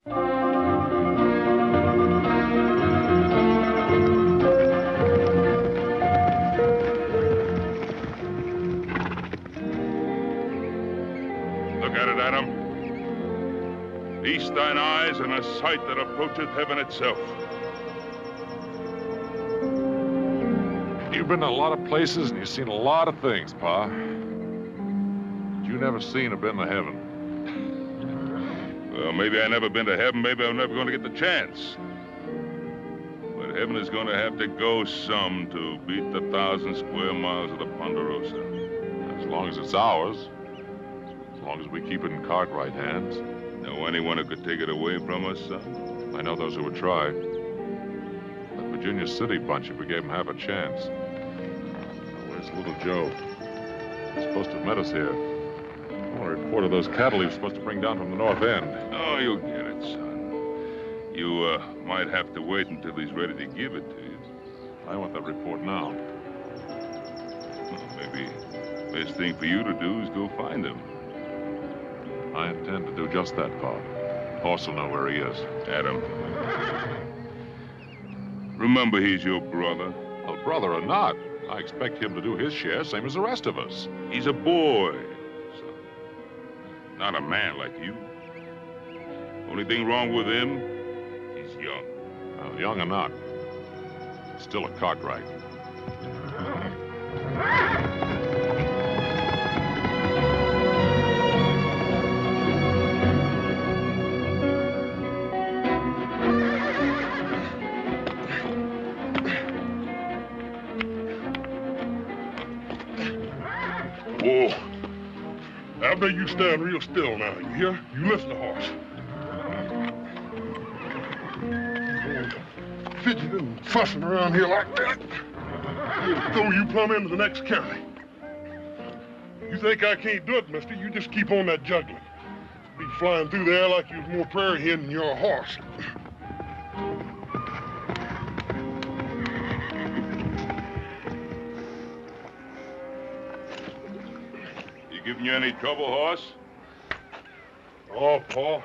Look at it, Adam. Feast thine eyes on a sight that approacheth heaven itself. You've been to a lot of places and you've seen a lot of things, Pa. But you never seen or been to heaven. Well, maybe I never been to heaven. Maybe I'm never going to get the chance. But heaven is going to have to go some to beat the 1,000 square miles of the Ponderosa. As long as it's ours. As long as we keep it in Cartwright hands. Know anyone who could take it away from us, son? I know those who would try. That Virginia City bunch, if we gave them half a chance. Where's little Joe? He's supposed to have met us here. I want to report of those cattle he was supposed to bring down from the north end. Oh, you'll get it, son. You might have to wait until he's ready to give it to you. I want that report now. Well, maybe the best thing for you to do is go find him. I intend to do just that, Pa. Horse will know where he is. Adam. Remember, he's your brother. Well, brother or not, I expect him to do his share, same as the rest of us. He's a boy, son. Not a man like you. Only thing wrong with him, he's young. Well, young or not, still a Cartwright. Whoa. Abner, you stand real still now, you hear? You listen to horse. Fidgeting and fussing around here like that. He'll throw you plumb into the next county. You think I can't do it, mister? You just keep on that juggling. Be flying through there like you was more prairie hen than you're a horse. Giving you any trouble, horse? Oh, Pa.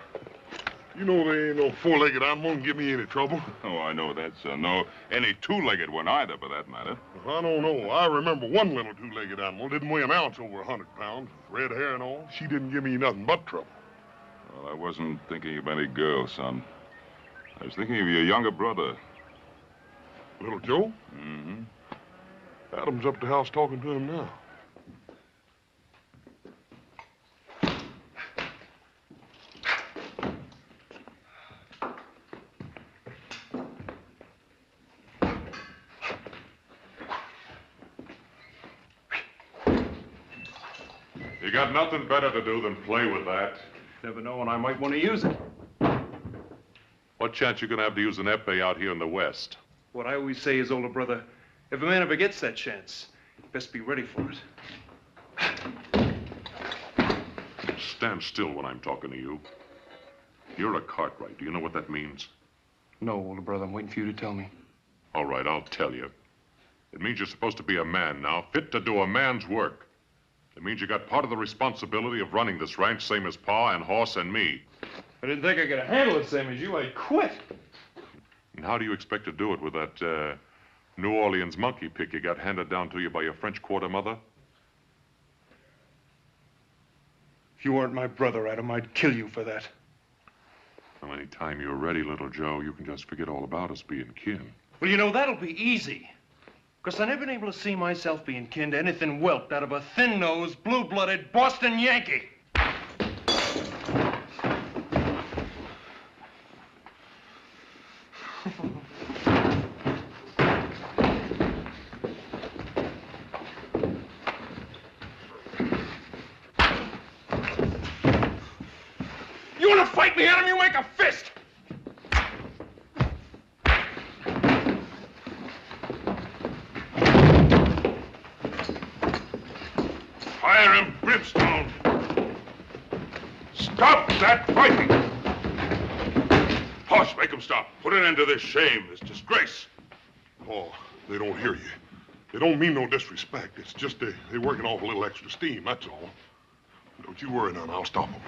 You know there ain't no four-legged animal can give me any trouble. Oh, I know that, son. No, any two-legged one either, for that matter. I don't know. I remember one little two-legged animal didn't weigh an ounce over 100 pounds. Red hair and all. She didn't give me nothing but trouble. Well, I wasn't thinking of any girl, son. I was thinking of your younger brother. Little Joe? Mm-hmm. Adam's up the house talking to him now. You got nothing better to do than play with that. Never know when I might want to use it. What chance you gonna have to use an epee out here in the West? What I always say is, older brother, if a man ever gets that chance, best be ready for it. Stand still when I'm talking to you. You're a Cartwright. Do you know what that means? No, older brother, I'm waiting for you to tell me. All right, I'll tell you. It means you're supposed to be a man now, fit to do a man's work. It means you got part of the responsibility of running this ranch, same as Pa and Horse and me. I didn't think I could handle it same as you. I'd quit. And how do you expect to do it with that New Orleans monkey pick you got handed down to you by your French Quarter mother? If you weren't my brother, Adam, I'd kill you for that. Well, any time you're ready, little Joe, you can just forget all about us being kin. Well, you know, that'll be easy. Because I've never been able to see myself being kin to anything whelped out of a thin-nosed, blue-blooded Boston Yankee. You want to fight me, Adam? You make a fist! Fire him, brimstone! Stop that fighting! Horse, make him stop. Put an end to this shame, this disgrace. Oh, they don't hear you. They don't mean no disrespect. It's just they're working off a little extra steam, that's all. Don't you worry none. I'll stop them.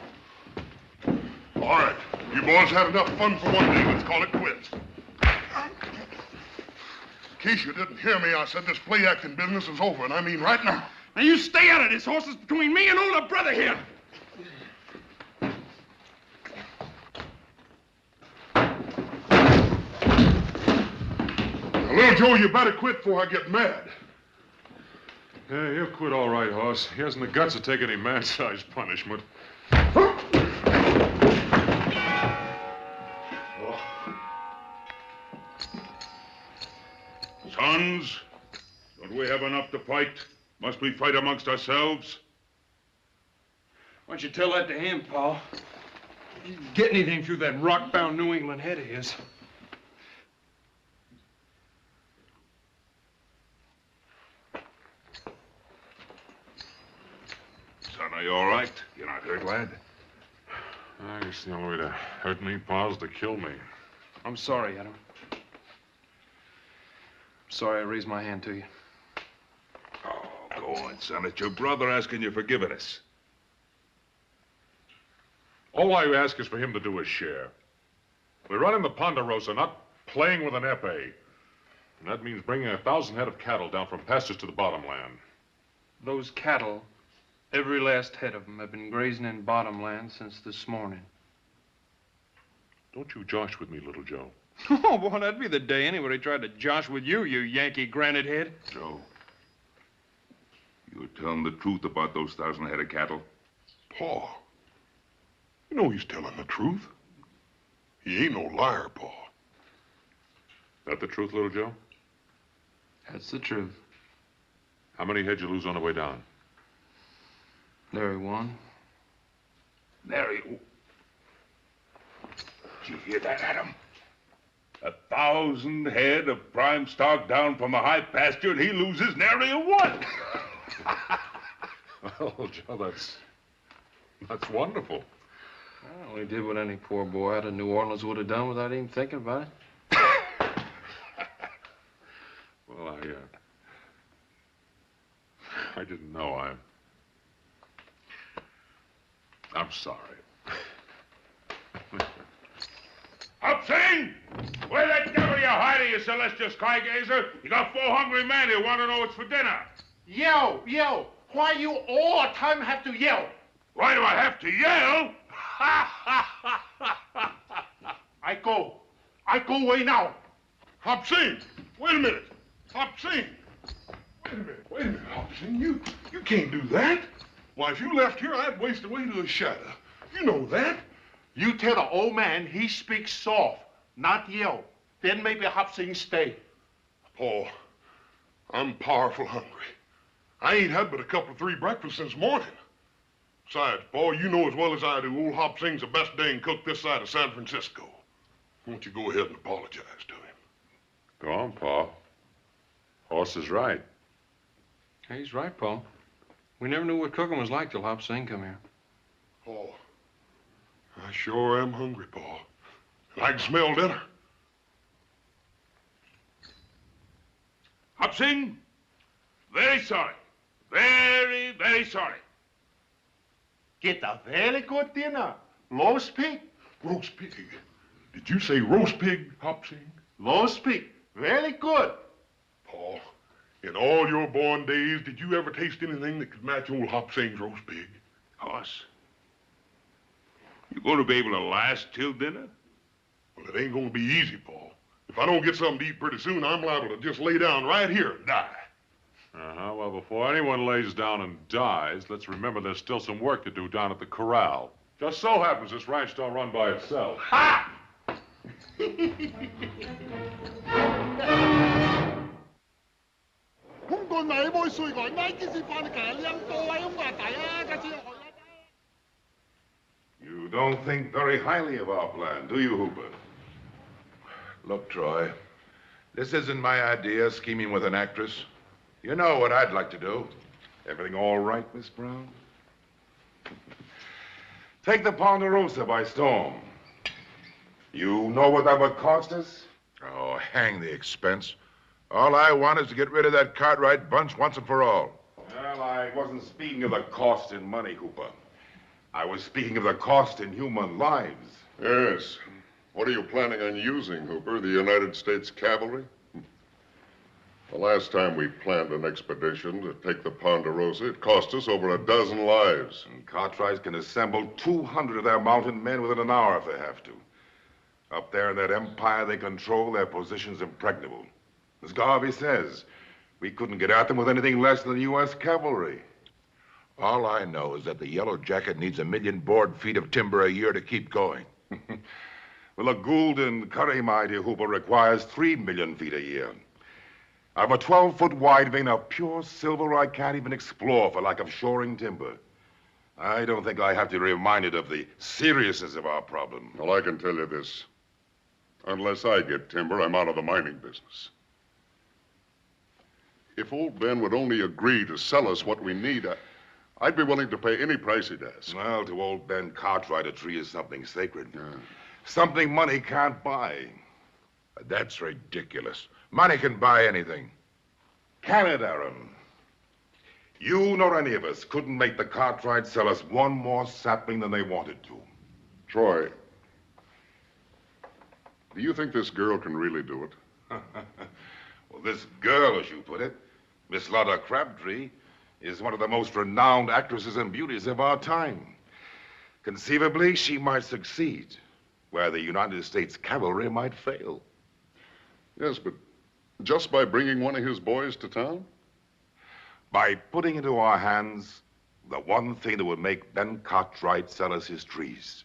All right. You boys had enough fun for one day. Let's call it quits. In case you didn't hear me, I said this play acting business is over, and I mean right now. Now, you stay out of this. Horse is between me and older brother here. Now, little Joe, you better quit before I get mad. Yeah, he'll quit all right, Hoss. He hasn't the guts to take any man-sized punishment. Sons, don't we have enough to fight? Must we fight amongst ourselves? Why don't you tell that to him, Paul? He didn't get anything through that rock-bound New England head of his. Son, are you all right? You're not hurt, lad? I guess the only way to hurt me, Pa, is to kill me. I'm sorry, Adam. Sorry I raised my hand to you. Oh, go on, son. It's your brother asking you for forgiveness. All I ask is for him to do his share. We're running the Ponderosa, not playing with an epee. And that means bringing 1,000 head of cattle down from pastures to the bottomland. Those cattle, every last head of them, have been grazing in bottomland since this morning. Don't you josh with me, little Joe. Oh, boy, that'd be the day anybody tried to josh with you, you Yankee granite head. Joe, you're telling the truth about those 1,000 head of cattle? Paul, you know he's telling the truth. He ain't no liar, Paul. That the truth, little Joe? That's the truth. How many head you lose on the way down? Nary one. Nary. Did you hear that, Adam? 1,000 head of prime stock down from a high pasture, and he loses nary a one. Oh, Joe, that's wonderful. Well, he did what any poor boy out of New Orleans would have done without even thinking about it. Well, I didn't know. I'm sorry. Upsing! Where the devil you hiding, you celestial sky gazer? You got 4 hungry men who want to know what's for dinner. Yell, yell. Why you all the time have to yell? Why do I have to yell? I go away now. Hop Sing, wait a minute. Hop Sing. Wait a minute, Hop Sing. You can't do that. Why, if you left here, I'd waste away to a shadow. You know that. You tell the old man he speaks soft, not yell. Then maybe Hop Sing stay. Paul, I'm powerful hungry. I ain't had but a couple of 3 breakfasts since morning. Besides, Paul, you know as well as I do, old Hop Sing's the best dang cook this side of San Francisco. Why don't you go ahead and apologize to him? Go on, Pa. Horse is right. He's right, Paul. We never knew what cooking was like till Hop Sing come here. Paul, I sure am hungry, Paul. And I can smell dinner. Upsing, very sorry. Very, very sorry. Get a very good dinner. Roast pig. Roast pig. Did you say roast pig, Hop Sing? Roast pig. Very good. Paul, in all your born days, did you ever taste anything that could match old Hop Sing's roast pig? Hoss, you going to be able to last till dinner? Well, it ain't going to be easy, Paul. If I don't get something to eat pretty soon, I'm liable to just lay down right here and die. Uh-huh. Well, before anyone lays down and dies, let's remember there's still some work to do down at the corral. Just so happens this ranch don't run by itself. Ha! You don't think very highly of our plan, do you, Hooper? Look, Troy, this isn't my idea, scheming with an actress. You know what I'd like to do. Everything all right, Miss Brown? Take the Ponderosa by storm. You know what that would cost us? Oh, hang the expense. All I want is to get rid of that Cartwright bunch once and for all. Well, I wasn't speaking of the cost in money, Hooper. I was speaking of the cost in human lives. Yes. What are you planning on using, Hooper? The United States Cavalry? The last time we planned an expedition to take the Ponderosa, it cost us over 12 lives. And Cartwright can assemble 200 of their mounted men within an hour if they have to. Up there in that empire they control, their position's impregnable. As Garvey says, we couldn't get at them with anything less than the U.S. cavalry. All I know is that the Yellow Jacket needs 1 million board feet of timber a year to keep going. Well, a Gould and Curry, my dear Hooper, requires 3 million feet a year. I've a 12-foot wide vein of pure silver I can't even explore for lack of shoring timber. I don't think I have to be reminded of the seriousness of our problem. Well, I can tell you this. Unless I get timber, I'm out of the mining business. If old Ben would only agree to sell us what we need, I'd be willing to pay any price he'd ask. Well, to old Ben Cartwright, a tree is something sacred. Something money can't buy. That's ridiculous. Money can buy anything. Can it, Aaron? You nor any of us couldn't make the Cartwrights sell us one more sapling than they wanted to. Troy, do you think this girl can really do it? Well, this girl, as you put it, Miss Lotta Crabtree, is one of the most renowned actresses and beauties of our time. Conceivably, she might succeed, where the United States Cavalry might fail. Yes, but just by bringing one of his boys to town? By putting into our hands the one thing that would make Ben Cartwright sell us his trees.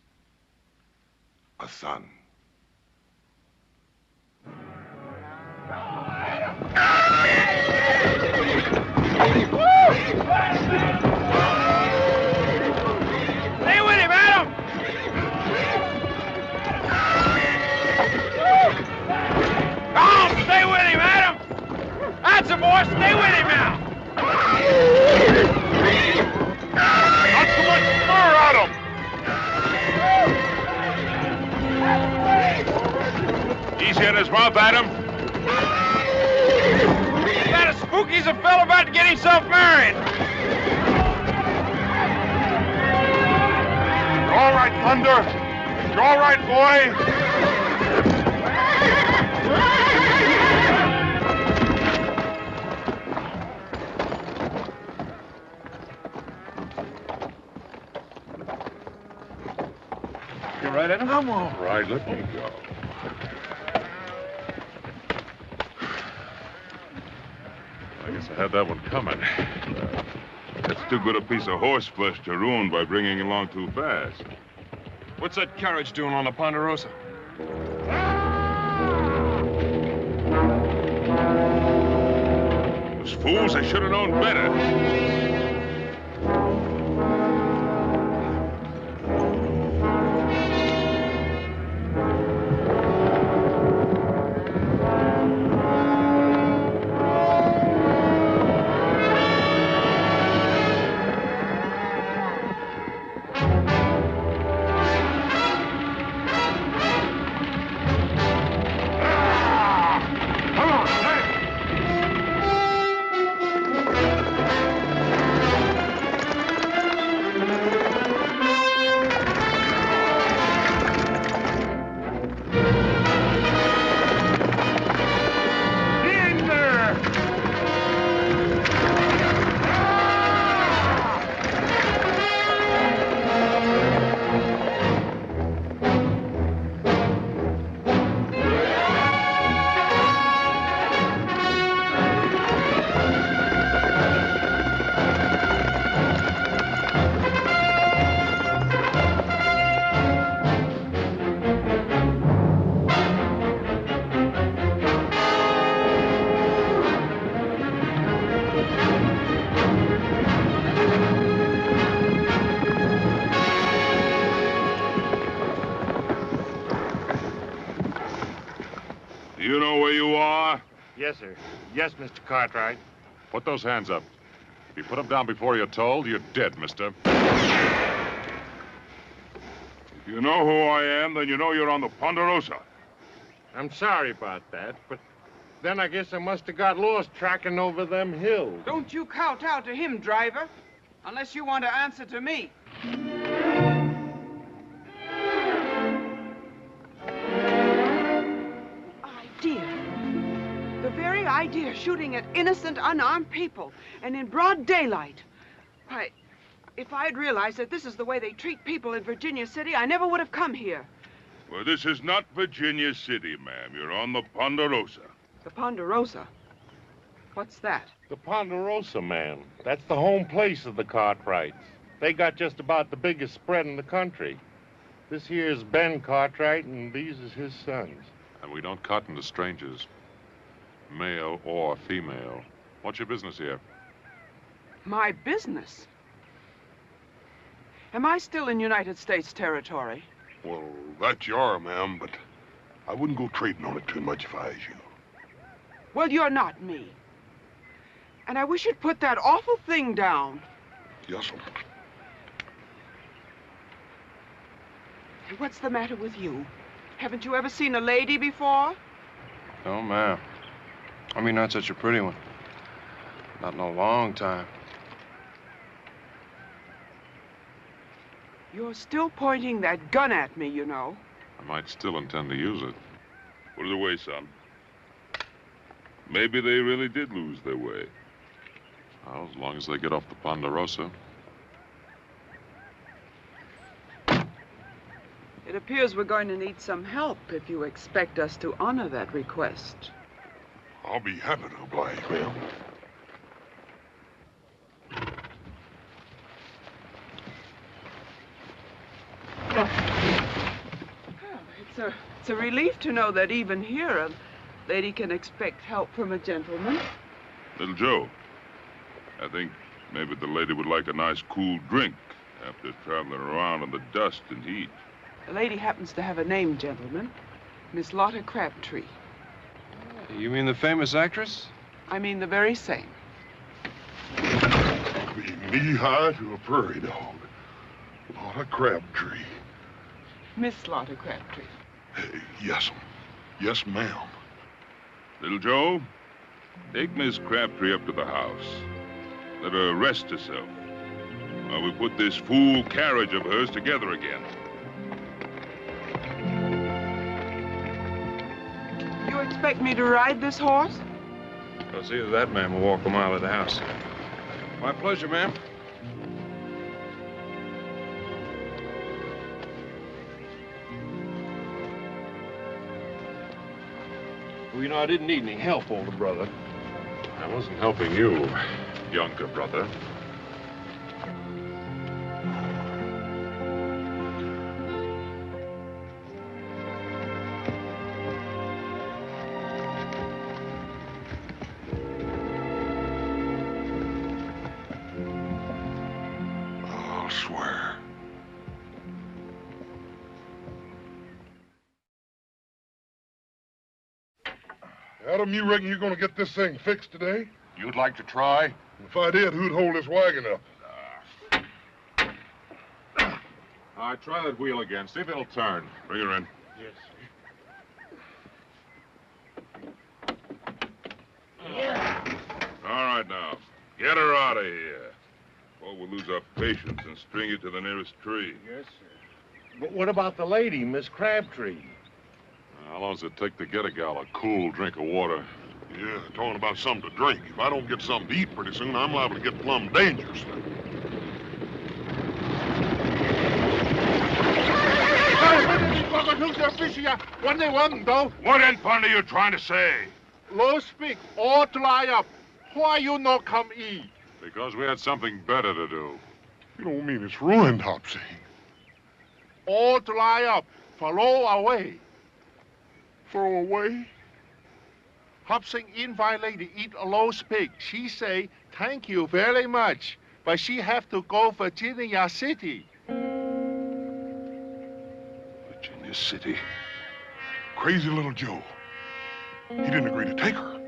A son. Stay with him, Adam! Come on, stay with him, Adam! That's a boy, stay with him now! Not so much spur, Adam! Easy on his mouth, Adam. That a spooky's a fellow about to get himself married. You all right, Thunder? You all right, boy? You right, Adam? I'm all right. Let me go. I guess I had that one coming. That's too good a piece of horse flesh to ruin by bringing along too fast. What's that carriage doing on the Ponderosa? Those fools, they should have known better. Do you know where you are? Yes, sir. Yes, Mr. Cartwright. Put those hands up. If you put them down before you're told, you're dead, mister. If you know who I am, then you know you're on the Ponderosa. I'm sorry about that, but then I guess I must have got lost tracking over them hills. Don't you kowtow to him, driver, unless you want to answer to me. very idea, shooting at innocent, unarmed people, and in broad daylight. Why, if I had realized that this is the way they treat people in Virginia City, I never would have come here. Well, this is not Virginia City, ma'am. You're on the Ponderosa. The Ponderosa? What's that? The Ponderosa, ma'am. That's the home place of the Cartwrights. They got just about the biggest spread in the country. This here's Ben Cartwright, and these is his sons. And we don't cotton to strangers, male or female. What's your business here? My business? Am I still in United States territory? Well, that you are, ma'am, but I wouldn't go trading on it too much if I was you. Well, you're not me. And I wish you'd put that awful thing down. Yes, sir. And what's the matter with you? Haven't you ever seen a lady before? No, ma'am. I mean, not such a pretty one. Not in a long time. You're still pointing that gun at me, you know. I might still intend to use it. Put it away, son. Maybe they really did lose their way. Well, as long as they get off the Ponderosa. It appears we're going to need some help if you expect us to honor that request. I'll be happy to oblige, ma'am. It's a relief to know that even here a lady can expect help from a gentleman. Little Joe, I think maybe the lady would like a nice cool drink after traveling around in the dust and heat. The lady happens to have a name, gentlemen. Miss Lotta Crabtree. You mean the famous actress? I mean the very same. Be knee-high to a prairie dog. Lotta Crabtree. Miss Lotta Crabtree. Yes, yes, ma'am. Little Joe, take Miss Crabtree up to the house. Let her rest herself while we put this fool carriage of hers together again. You expect me to ride this horse? Because either that man will walk a mile to the house. My pleasure, ma'am. Well, you know, I didn't need any help, older brother. I wasn't helping you, younger brother. I'll swear. Adam, you reckon you're gonna get this thing fixed today? You'd like to try? If I did, who'd hold this wagon up? All right, try that wheel again. See if it'll turn. Bring her in. Yes. All right, now. Get her out of here. Or we'll lose our patience and string you to the nearest tree. Yes, sir. But what about the lady, Miss Crabtree? How long does it take to get a gal a cool drink of water? Yeah, talking about something to drink. If I don't get something to eat pretty soon, I'm liable to get plumb dangerous. What in thunder are you trying to say? Low speak, all lie up. Why you not come eat? Because we had something better to do. You don't mean it's ruined, Hopsy. All lie up, follow away. Throw away? Hopsing invite lady eat a low speak. She say, thank you very much, but she have to go Virginia City. Virginia City. Crazy little Joe. He didn't agree to take her.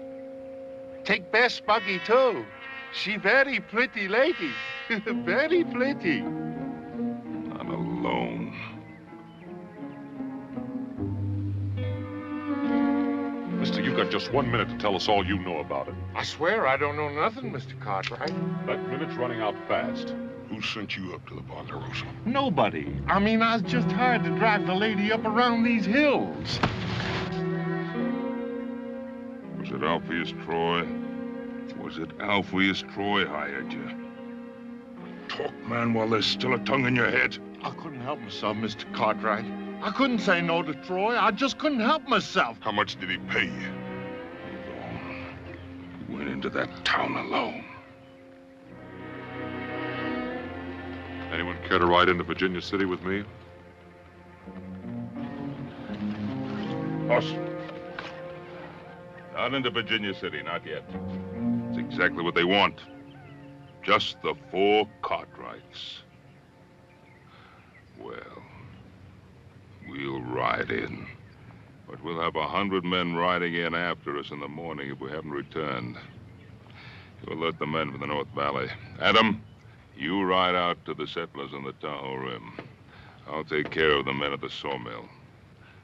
Take Bess Buggy too. She very pretty lady. Very pretty. I'm alone. Mister, you've got just 1 minute to tell us all you know about it. I swear I don't know nothing, Mr. Cartwright. That minute's running out fast. Who sent you up to the Ponderosa? Nobody. I mean, I was just hired to drive the lady up around these hills. Was it Alpheus Troy? Was it Alpheus Troy hired you? Talk, man, while there's still a tongue in your head. I couldn't help myself, Mr. Cartwright. I couldn't say no to Troy. I just couldn't help myself. How much did he pay you? You went into that town alone. Anyone care to ride into Virginia City with me? Us? Not into Virginia City, not yet. It's exactly what they want. Just the 4 Cartwrights. Well, we'll ride in. But we'll have 100 men riding in after us in the morning if we haven't returned. You alert the men from the North Valley. Adam, you ride out to the settlers on the Tahoe Rim. I'll take care of the men at the sawmill.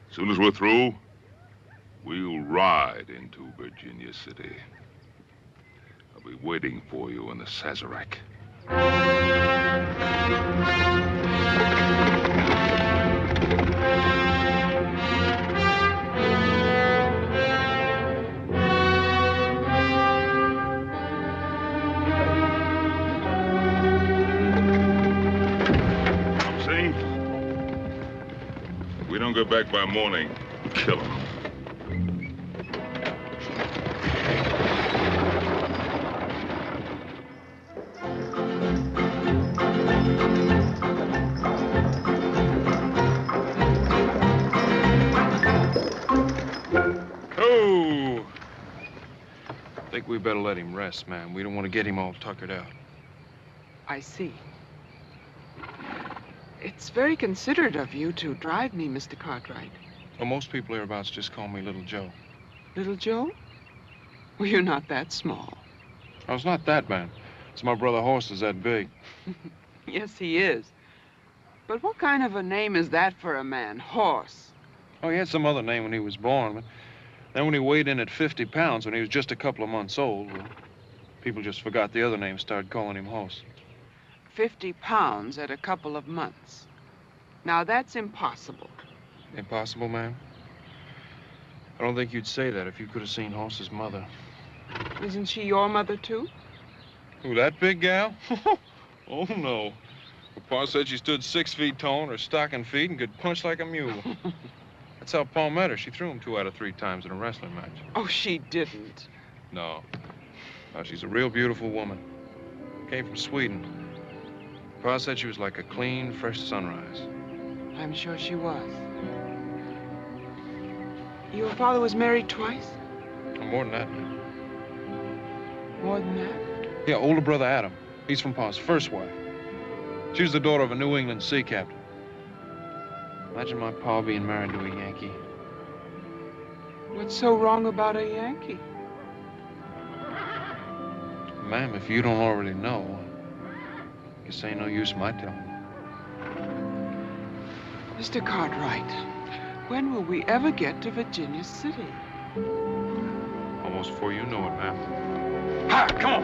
As soon as we're through, we'll ride into Virginia City. I'll be waiting for you in the Sazerac. If we don't get back by morning, kill him. Oh! I think we better let him rest, man. We don't want to get him all tuckered out. I see. It's very considerate of you to drive me, Mr. Cartwright. Well, most people hereabouts just call me Little Joe. Little Joe? Well, you're not that small. Oh, it's not that, man. It's my brother Horse is that big. Yes, he is. But what kind of a name is that for a man? Horse. Oh, he had some other name when he was born, but then when he weighed in at 50 pounds, when he was just a couple of months old, well, people just forgot the other name, started calling him Horse. 50 pounds at a couple of months. Now, that's impossible. Impossible, ma'am? I don't think you'd say that if you could have seen Horse's mother. Isn't she your mother, too? Who, that big gal? Oh, no. Well, Pa said she stood 6 feet tall on her stocking feet and could punch like a mule. That's how Pa met her. She threw him 2 out of 3 times in a wrestling match. Oh, she didn't. No. No, she's a real beautiful woman. Came from Sweden. Pa said she was like a clean, fresh sunrise. I'm sure she was. Your father was married twice? Oh, more than that, man. More than that? Yeah, older brother Adam. He's from Pa's first wife. She was the daughter of a New England sea captain. Imagine my pa being married to a Yankee. What's so wrong about a Yankee? Ma'am, if you don't already know, I guess ain't no use my telling. Mr. Cartwright, when will we ever get to Virginia City? Almost before you know it, ma'am. Ha! Come on!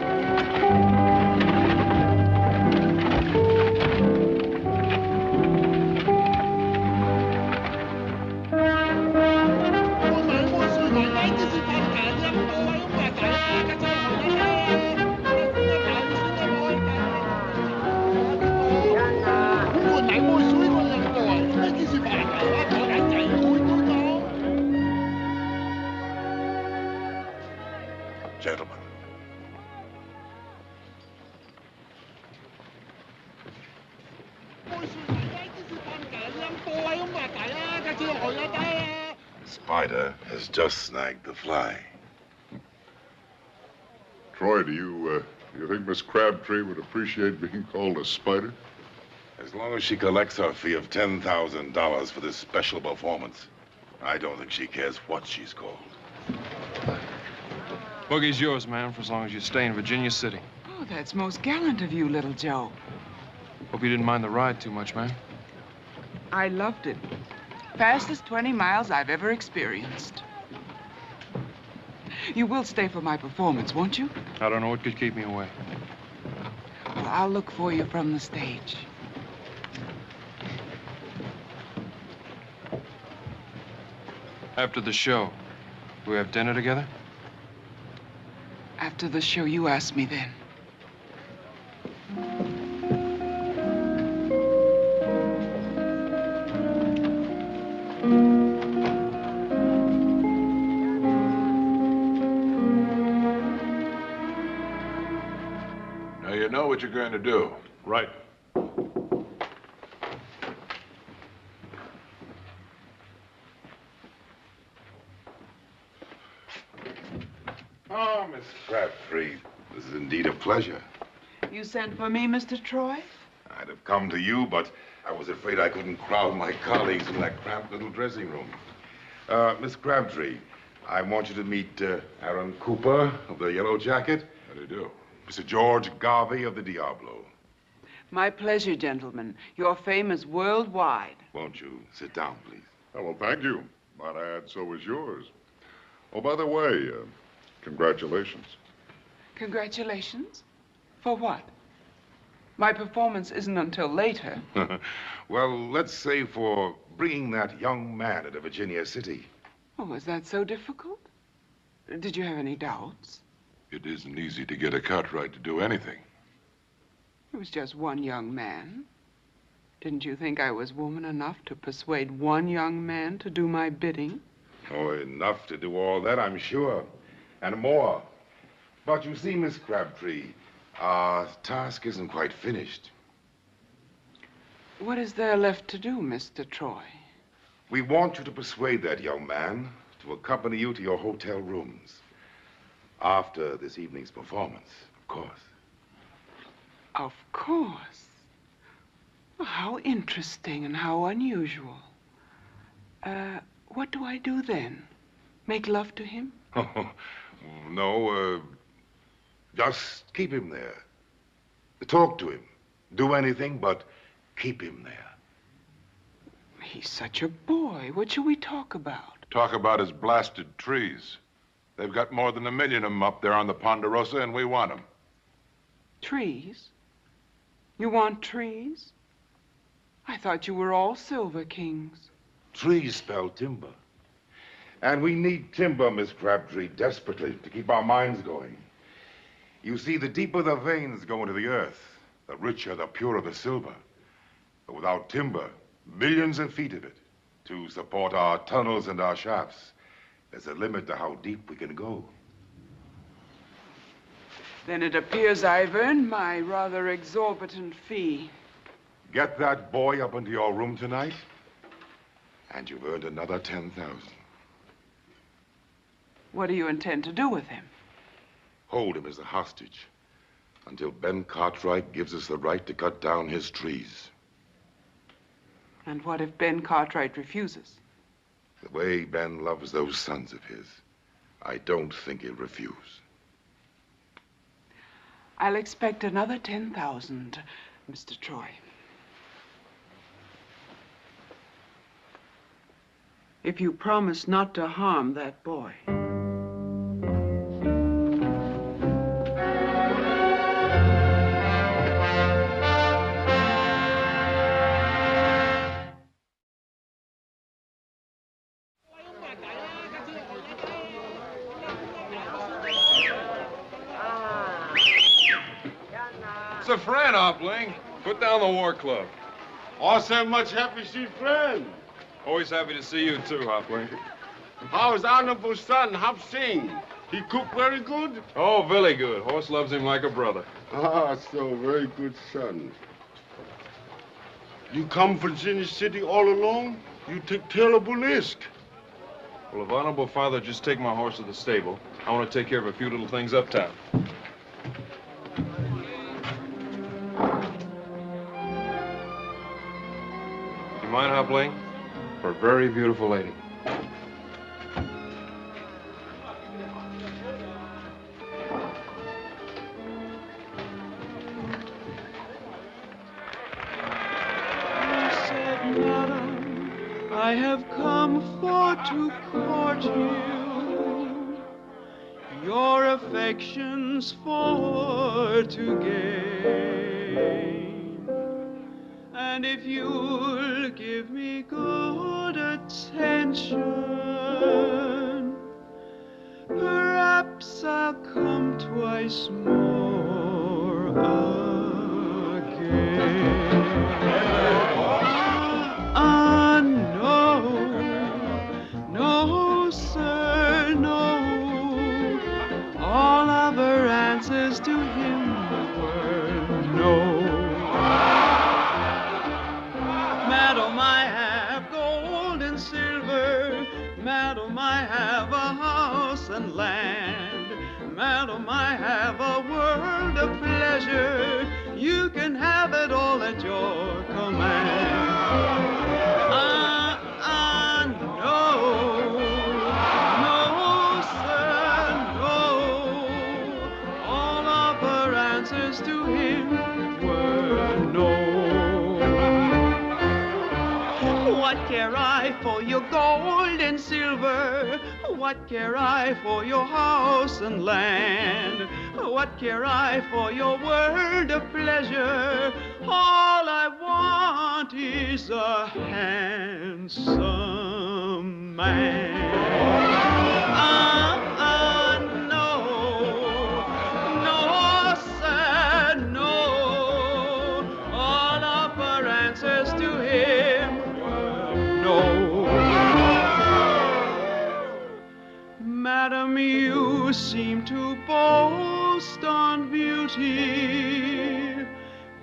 Gentlemen. Spider has just snagged the fly. Troy, do you think Miss Crabtree would appreciate being called a spider? As long as she collects her fee of $10,000 for this special performance, I don't think she cares what she's called. Boogie's yours, ma'am, for as long as you stay in Virginia City. Oh, that's most gallant of you, Little Joe. Hope you didn't mind the ride too much, ma'am. I loved it. Fastest 20 miles I've ever experienced. You will stay for my performance, won't you? I don't know what could keep me away. Well, I'll look for you from the stage. After the show, we have dinner together? After the show, you ask me then. Now you know what you're going to do. Right. Oh, Miss Crabtree, this is indeed a pleasure. You sent for me, Mr. Troy? I'd have come to you, but I was afraid I couldn't crowd my colleagues in that cramped little dressing room. Miss Crabtree, I want you to meet Aaron Cooper of the Yellow Jacket. How do you do? Mr. George Garvey of the Diablo. My pleasure, gentlemen. Your fame is worldwide. Won't you sit down, please? Oh, well, thank you. Might I add, so is yours. Oh, by the way, congratulations. Congratulations? For what? My performance isn't until later. Well, let's say for bringing that young man into Virginia City. Oh, was that so difficult? Did you have any doubts? It isn't easy to get a Cartwright to do anything. It was just one young man. Didn't you think I was woman enough to persuade one young man to do my bidding? Oh, enough to do all that, I'm sure. And more. But you see, Miss Crabtree, our task isn't quite finished. What is there left to do, Mr. Troy? We want you to persuade that young man to accompany you to your hotel rooms. After this evening's performance, of course. Of course. Well, how interesting and how unusual. What do I do then? Make love to him? Oh, no, just keep him there. Talk to him. Do anything but keep him there. He's such a boy. What shall we talk about? Talk about his blasted trees. They've got more than 1 million of them up there on the Ponderosa, and we want them. Trees? You want trees? I thought you were all Silver Kings. Trees spell timber. And we need timber, Miss Crabtree, desperately, to keep our minds going. You see, the deeper the veins go into the earth, the richer, the purer the silver. But without timber, millions of feet of it, to support our tunnels and our shafts, there's a limit to how deep we can go. Then it appears I've earned my rather exorbitant fee. Get that boy up into your room tonight, and you've earned another 10,000. What do you intend to do with him? Hold him as a hostage until Ben Cartwright gives us the right to cut down his trees. And what if Ben Cartwright refuses? The way Ben loves those sons of his, I don't think he'll refuse. I'll expect another 10,000, Mr. Troy. If you promise not to harm that boy. It's a friend, Hopling. Put down the war club. Also much happy to see friend. Always happy to see you too, Hopling. How is honorable son, Hop Sing? He cook very good? Oh, very good. Horse loves him like a brother. Ah, so very good son. You come from Virginia City all alone? You take terrible risk. Well, if honorable father just take my horse to the stable, I want to take care of a few little things uptown. You mind, Hopling? For a very beautiful lady. I have come for to court you, your affections for to gain. And if you'll give me good attention, perhaps I'll come twice more again. No, no, sir, no. All of her answers to him were no. Madam, I have gold and silver. Madam, I have a house and land. Madam, I have a world of pleasure. You can have it all at your command. No, no, sir, no. All of her answers to him were no. What care I for your gold and silver? What care I for your house and land? What care I for your world of pleasure? All I want is a handsome man. No, no, sir, no. All of her answers to him were no. Madam, you seem to boast on beauty.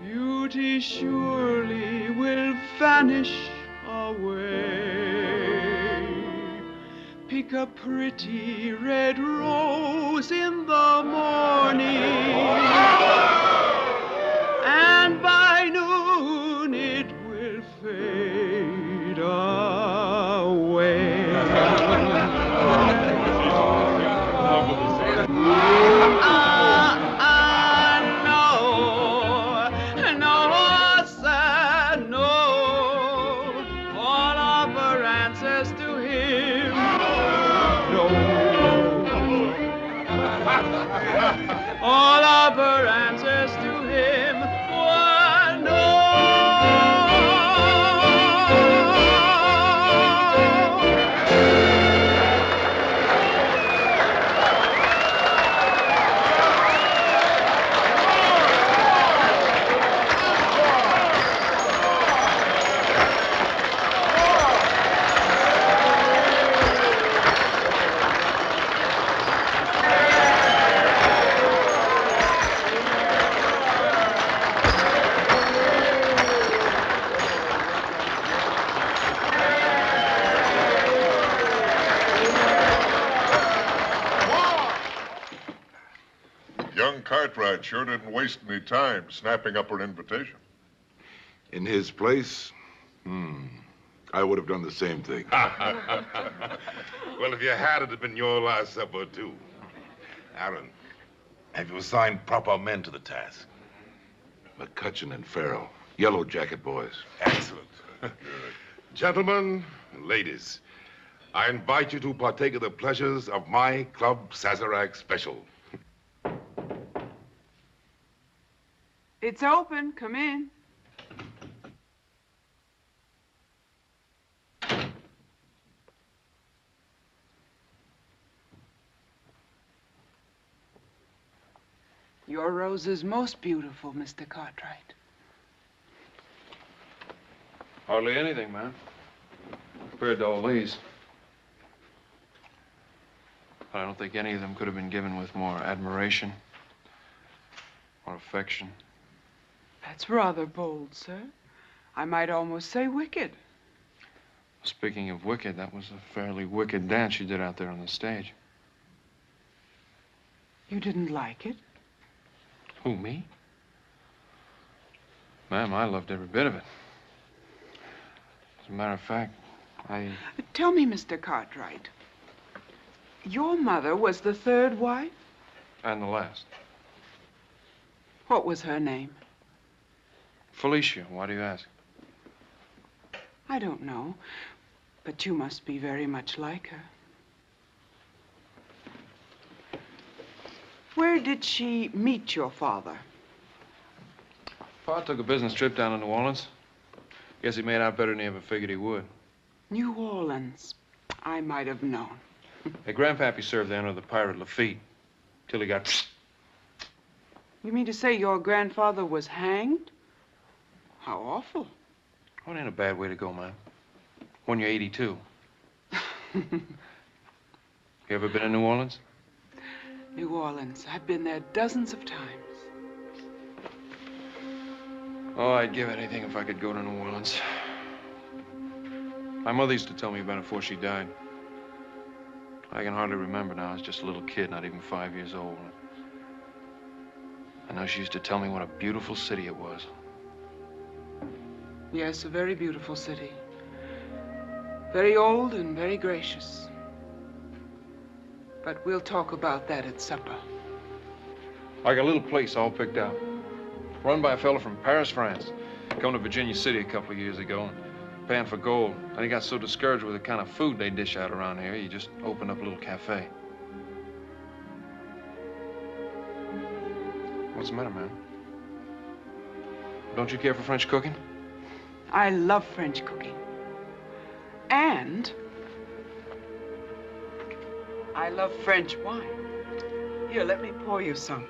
Beauty surely will vanish away. Pick a pretty red rose in the morning, and by noon it will fade away. No, sir, no. All of her answers to him, no. All of her answers to him were no. Young Cartwright sure didn't waste any time snapping up her invitation. In his place, I would have done the same thing. Well, if you had, it'd have been your last supper, too. Aaron, have you assigned proper men to the task? McCutcheon and Farrell, Yellow Jacket boys. Excellent. Gentlemen and ladies, I invite you to partake of the pleasures of my Club Sazerac special. It's open. Come in. Your rose is most beautiful, Mr. Cartwright. Hardly anything, ma'am, compared to all these. I don't think any of them could have been given with more admiration or affection. That's rather bold, sir. I might almost say wicked. Speaking of wicked, that was a fairly wicked dance you did out there on the stage. You didn't like it? Who, me? Ma'am, I loved every bit of it. As a matter of fact, Tell me, Mr. Cartwright, your mother was the third wife? And the last. What was her name? Felicia, why do you ask? I don't know, but you must be very much like her. Where did she meet your father? Pa took a business trip down to New Orleans. Guess he made out better than he ever figured he would. New Orleans. I might have known. Hey, Grandpappy served there under the pirate Lafitte, till he got You mean to say your grandfather was hanged? How awful. Well, it ain't a bad way to go, ma'am. When you're 82. You ever been in New Orleans? New Orleans. I've been there dozens of times. Oh, I'd give anything if I could go to New Orleans. My mother used to tell me about it before she died. I can hardly remember now. I was just a little kid, not even 5 years old. I know she used to tell me what a beautiful city it was. Yes, a very beautiful city. Very old and very gracious. But we'll talk about that at supper. I got a little place all picked out. Run by a fellow from Paris, France. Come to Virginia City a couple of years ago and paying for gold. And he got so discouraged with the kind of food they dish out around here, he just opened up a little cafe. What's the matter, man? Don't you care for French cooking? I love French cooking. And I love French wine. Here, let me pour you some.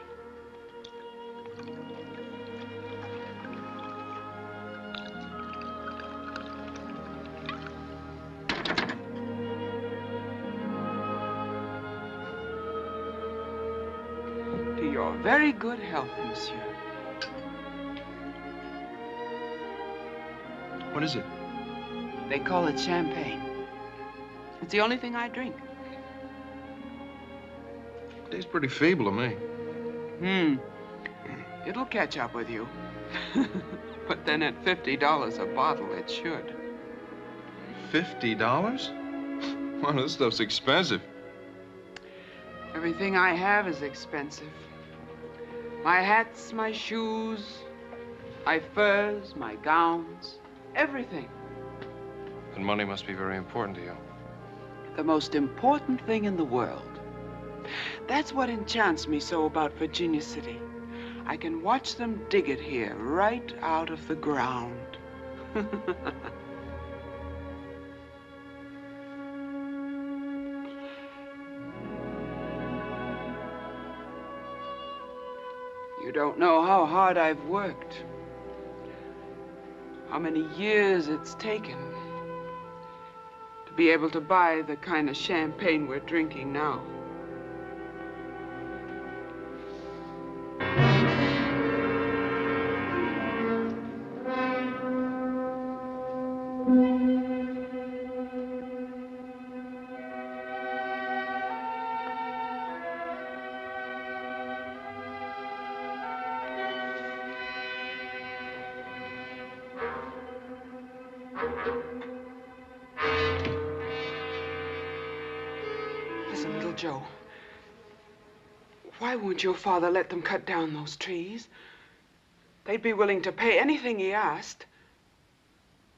To your very good health, monsieur. What is it? They call it champagne. It's the only thing I drink. Tastes pretty feeble to me. It'll catch up with you. But then at $50 a bottle, it should. $50? Well, this stuff's expensive. Everything I have is expensive. My hats, my shoes, my furs, my gowns, everything. And money must be very important to you. The most important thing in the world. That's what enchants me so about Virginia City. I can watch them dig it here, right out of the ground. You don't know how hard I've worked. How many years it's taken to be able to buy the kind of champagne we're drinking now. Listen, little Joe. Why won't your father let them cut down those trees? They'd be willing to pay anything he asked.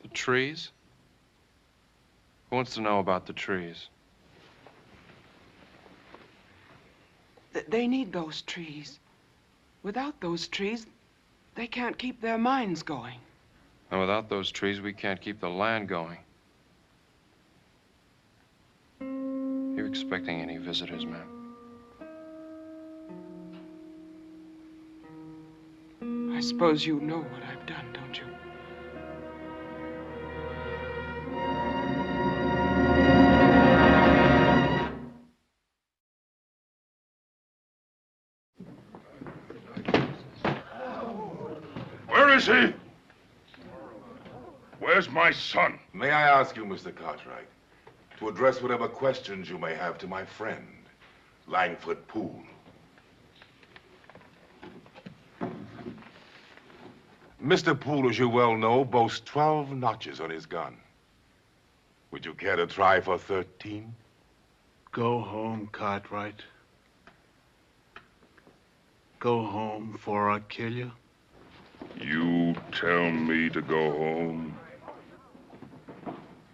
The trees? Who wants to know about the trees? They need those trees. Without those trees, they can't keep their mines going. And without those trees, we can't keep the land going. You expecting any visitors, ma'am? I suppose you know what I've done, don't you? Where is he? Where's my son? May I ask you, Mr. Cartwright, to address whatever questions you may have to my friend, Langford Poole. Mr. Poole, as you well know, boasts 12 notches on his gun. Would you care to try for 13? Go home, Cartwright. Go home before I kill you. You tell me to go home?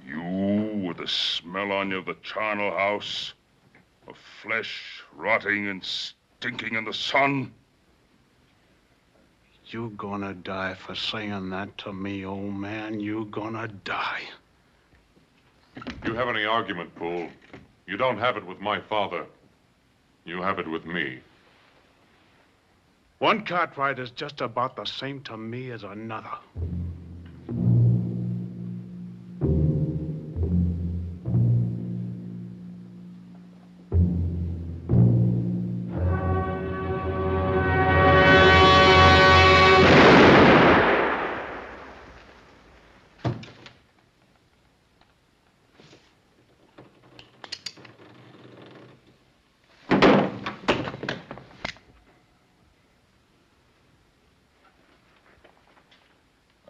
You, with the smell on you of the charnel house, of flesh rotting and stinking in the sun? You gonna die for saying that to me, old man. You gonna die. You have any argument, Poole? You don't have it with my father. You have it with me. One Cartwright is just about the same to me as another.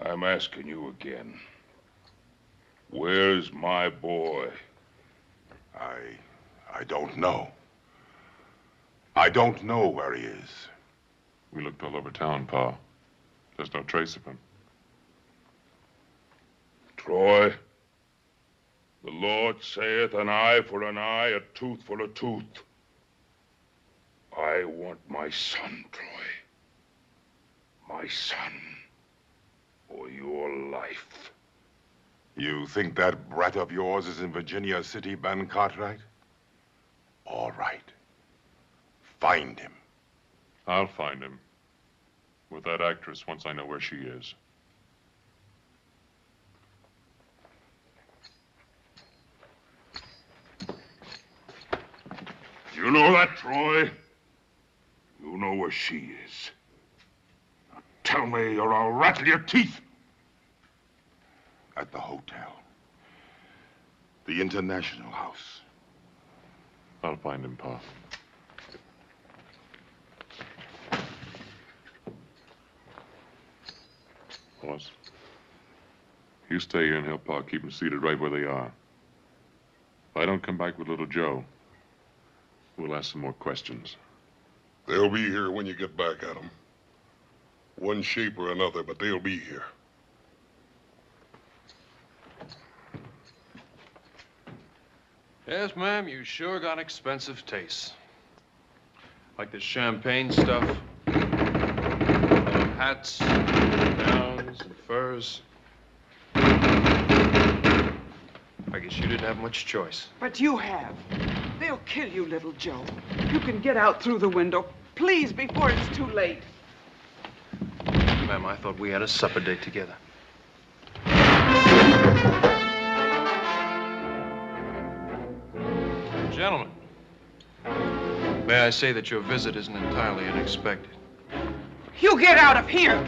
I'm asking you again. Where's my boy? I don't know. I don't know where he is. We looked all over town, Pa. There's no trace of him. Troy, the Lord saith an eye for an eye, a tooth for a tooth. I want my son, Troy. My son. For your life. You think that brat of yours is in Virginia City, Ben Cartwright? All right. Find him. I'll find him. With that actress once I know where she is. You know that, Troy? You know where she is. Now tell me or I'll rattle your teeth. At the hotel. The International House. I'll find him, Pa. Boss, you stay here and help Pa keep them seated right where they are. If I don't come back with little Joe, we'll ask some more questions. They'll be here when you get back at them. One shape or another, but they'll be here. Yes, ma'am, you sure got expensive tastes. Like the champagne stuff, hats, gowns, and furs. I guess you didn't have much choice. But you have. They'll kill you, little Joe. You can get out through the window, please, before it's too late. Ma'am, I thought we had a supper date together. Gentlemen, may I say that your visit isn't entirely unexpected. You get out of here!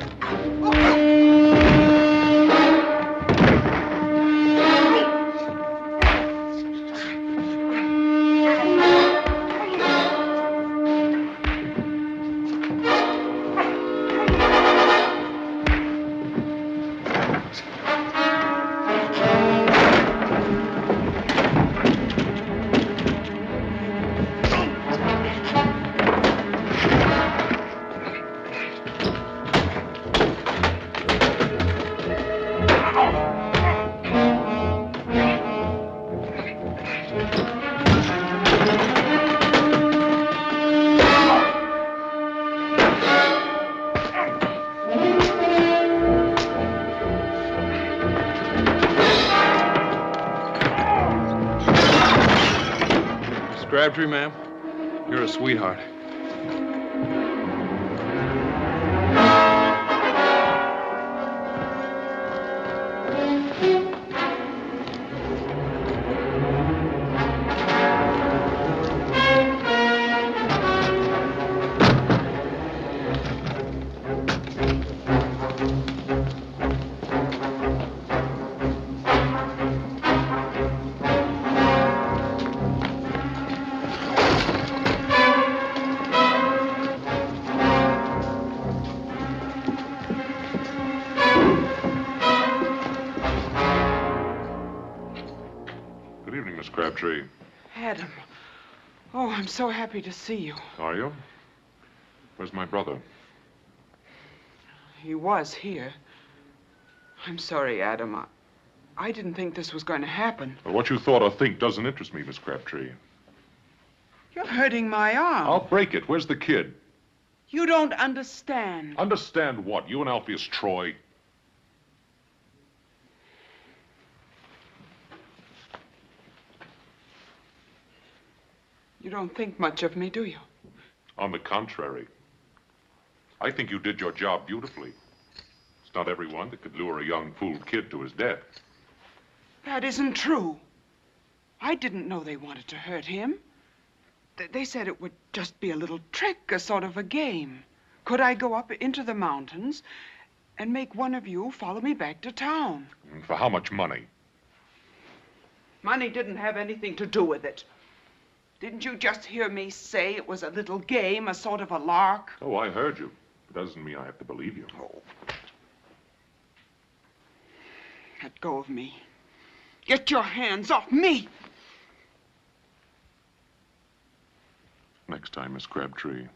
Crabtree, ma'am, you're a sweetheart. Crabtree. Adam. Oh, I'm so happy to see you. Are you? Where's my brother? He was here. I'm sorry, Adam. I didn't think this was going to happen. Well, what you thought or think doesn't interest me, Miss Crabtree. You're hurting my arm. I'll break it. Where's the kid? You don't understand. Understand what? You and Alpheus Troy? You don't think much of me, do you? On the contrary. I think you did your job beautifully. It's not everyone that could lure a young fool kid to his death. That isn't true. I didn't know they wanted to hurt him. They said it would just be a little trick, a sort of a game. Could I go up into the mountains and make one of you follow me back to town? For how much money? Money didn't have anything to do with it. Didn't you just hear me say it was a little game, a sort of a lark? Oh, I heard you. It doesn't mean I have to believe you. Oh. Let go of me. Get your hands off me! Next time, Miss Crabtree,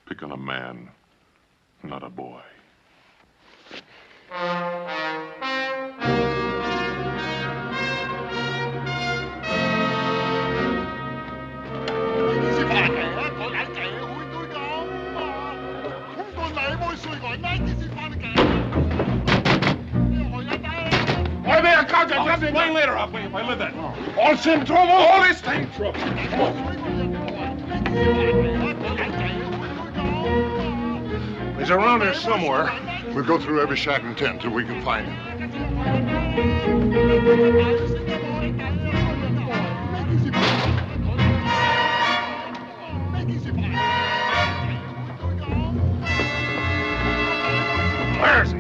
pick on a man, not a boy. I'll explain later if I live that. All same trouble? All is same trouble. He's around here somewhere. We'll go through every shack and tent till we can find him. Where is he?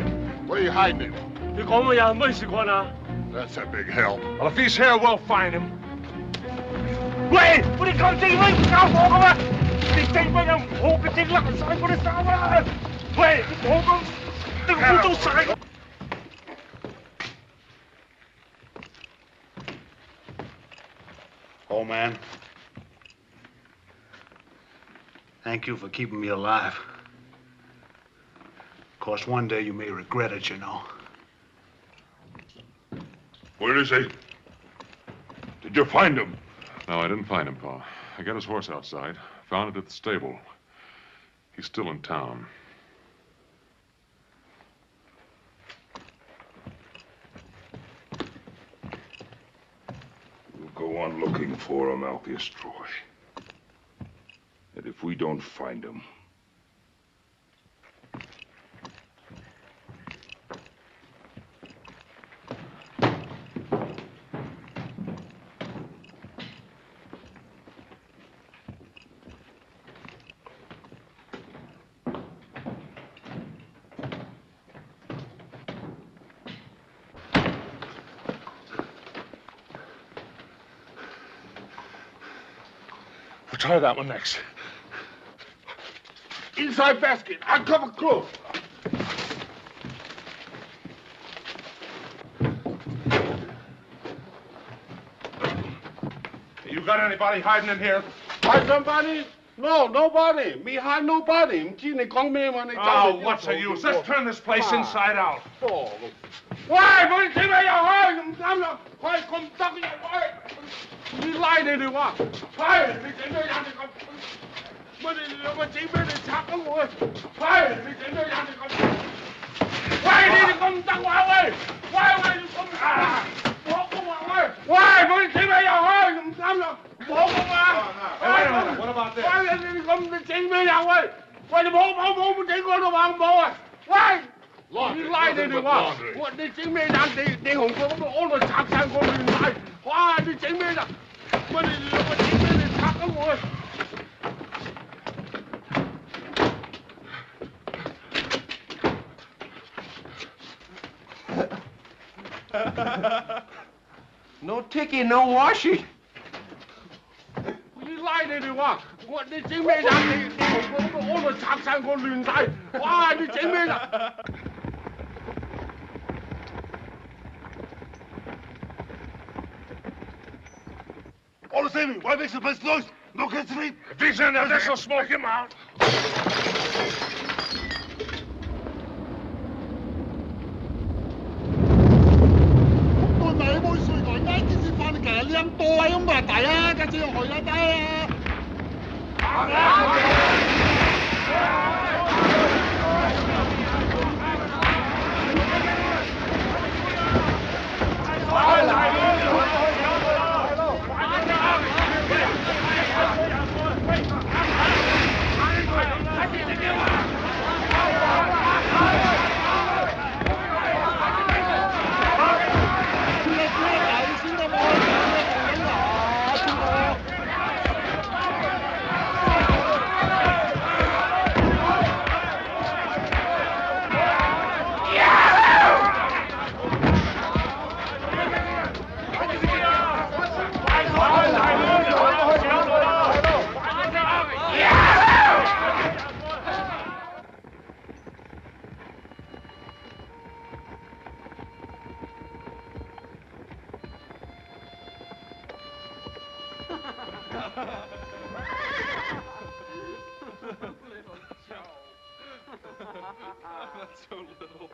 Where are you hiding him? That's a big help. Well, if he's here, we'll find him. Wait! What are you going to do? Wait! Old man, thank you for keeping me alive. Of course, one day you may regret it, you know. Where is he? Did you find him? No, I didn't find him, Pa. I got his horse outside. Found it at the stable. He's still in town. We'll go on looking for him, Alpheus Troy. And if we don't find him, We'll try that one next. Inside basket. I'll cover close. You got anybody hiding in here? Hide somebody? No, nobody. Me hide nobody. Oh, what's the use? Let's turn this place inside out. Oh. Why? What is it? Why come talking? Why? You lied to what? Why? You think you're going to come? What is it? What is it? What is it? Why? You think you're going to come? Why did you come down? Why? Why you come? Why? What is it? What about this? Why did you come to take me away? Why the whole take on the wrong boy? Why? You lied to what? What did you mean? They Hong Kong all the tax and go inside. Why did you mean? What did you mean? It's happened. No ticky, no washy. You lied to what? What did you mean? They Hong Kong all the tax and go inside. Why did you mean? All the same, why make the place noise? No kids sleep. If he's in there, this'll smoke him out. Little Joe. Not so little.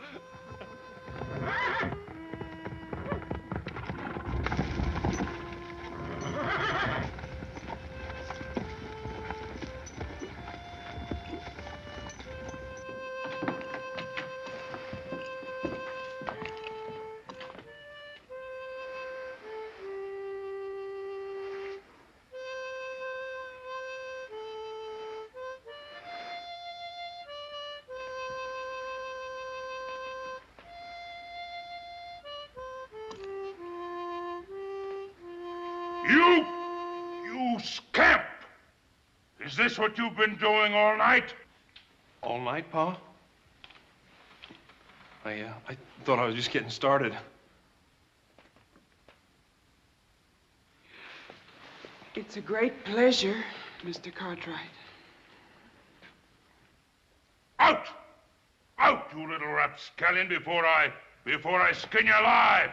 You scamp! Is this what you've been doing all night? All night, Pa? I thought I was just getting started. It's a great pleasure, Mr. Cartwright. Out! Out, you little rapscallion, before I skin you alive!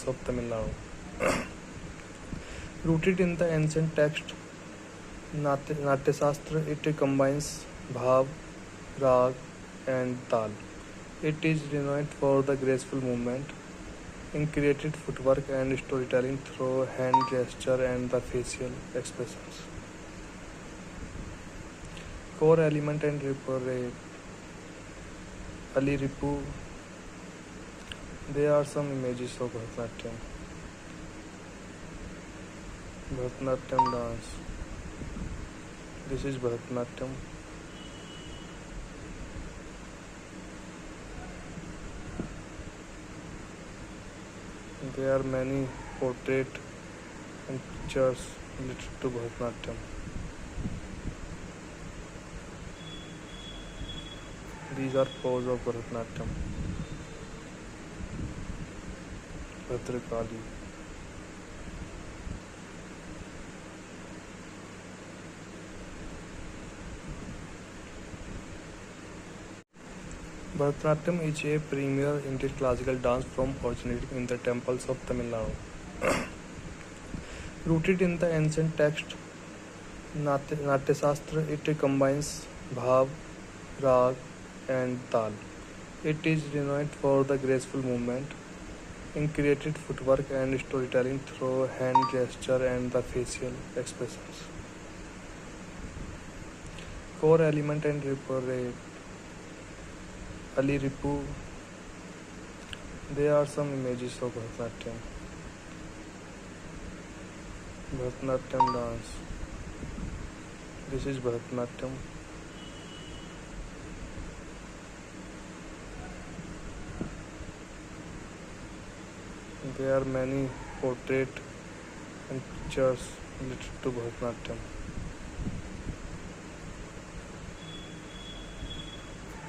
Of Tamil Nadu. Rooted in the ancient text Natya Shastra, it combines bhav, rag and tal. It is renowned for the graceful movement, integrated footwork and storytelling through hand gesture and the facial expressions. Core element and repertoire. Ali Ripu. There are some images of Bharatanatyam. Bharatanatyam dance. This is Bharatanatyam. There are many portraits and pictures related to Bharatanatyam. These are poses of Bharatanatyam. Bhadrakali. Bharatanatyam is a premier Indian classical dance form originating in the temples of Tamil Nadu. Rooted in the ancient text Natya Shastra, it combines bhav, rag and tal. It is renowned for the graceful movement, integrated footwork and storytelling through hand gesture and the facial expressions. Core element and repertoire. Ali Ripu. There are some images of Bharatanatyam. Bharatanatyam dance. This is Bharatanatyam. There are many portraits and pictures related to Bharatanatyam.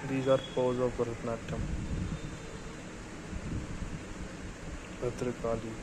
These are poses of Bharatanatyam. Bhadrakali.